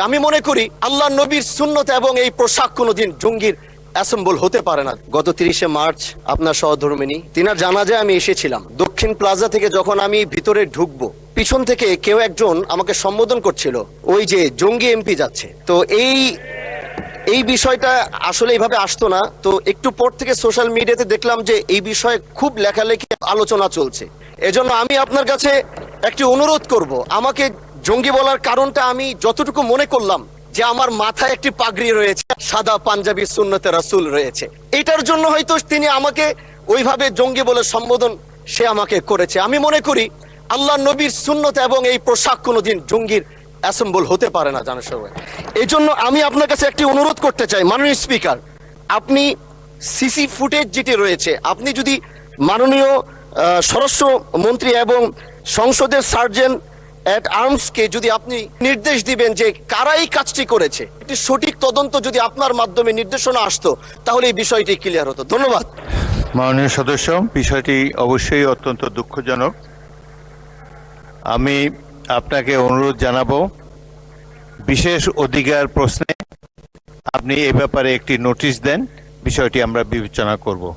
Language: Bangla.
আমি মনে করি আল্লাহ নবীর সুন্নত এবং এই পোশাক কোনোদিন জঙ্গির অ্যাসেম্বল হতে পারে না। গত 30শে মার্চ আপনার সহধর্মিনী তিনার জানাজায় আমি এসেছিলাম। দক্ষিণ প্লাজা থেকে যখন আমি ভিতরে ঢুকবো, পিছন থেকে কেউ একজন আমাকে সম্বোধন করছিল, ওই যে জঙ্গি এমপি যাচ্ছে। তো এই বিষয়টা আসলে এইভাবে আসতো না। তো একটু পর থেকে সোশ্যাল মিডিয়াতে দেখলাম যে এই বিষয়ে খুব লেখালেখি আলোচনা চলছে। এজন্য আমি আপনার কাছে একটি অনুরোধ করব, আমাকে জঙ্গি বলার কারণটা আমি যতটুকু মনে করলাম যে আমার মাথায় একটি পাগড়ি রয়েছে, সাদা পাঞ্জাবি সুন্নতে রাসূল রয়েছে, এটার জন্য হয়তো তিনি আমাকে ওইভাবে জঙ্গি বলে সম্বোধন সে আমাকে করেছে। আমি মনে করি আল্লাহ নবীর সুন্নত এবং এই পোশাক কোনোদিন জঙ্গির অ্যাসেম্বল হতে পারে না জানেন সবাই। এই জন্য আমি আপনার কাছে একটি অনুরোধ করতে চাই, মাননীয় স্পিকার, আপনি সিসি ফুটেজ যেটি রয়েছে, আপনি যদি মাননীয় স্বরাষ্ট্রমন্ত্রী এবং সংসদের সার্জেন্ট অ্যাট আর্মসকে যদি আপনি নির্দেশ দিবেন যে কারা এই কাজটি করেছে, একটি সঠিক তদন্ত যদি আপনার মাধ্যমে নির্দেশনা আসতো, তাহলে এই বিষয়টি ক্লিয়ার হতো। ধন্যবাদ। মাননীয় সদস্য, বিষয়টি অবশ্যই অত্যন্ত দুঃখজনক। আমি আপনাকে অনুরোধ জানাবো, বিশেষ অধিকার প্রশ্নে আপনি এ ব্যাপারে একটি নোটিশ দেন, বিষয়টি আমরা বিবেচনা করব।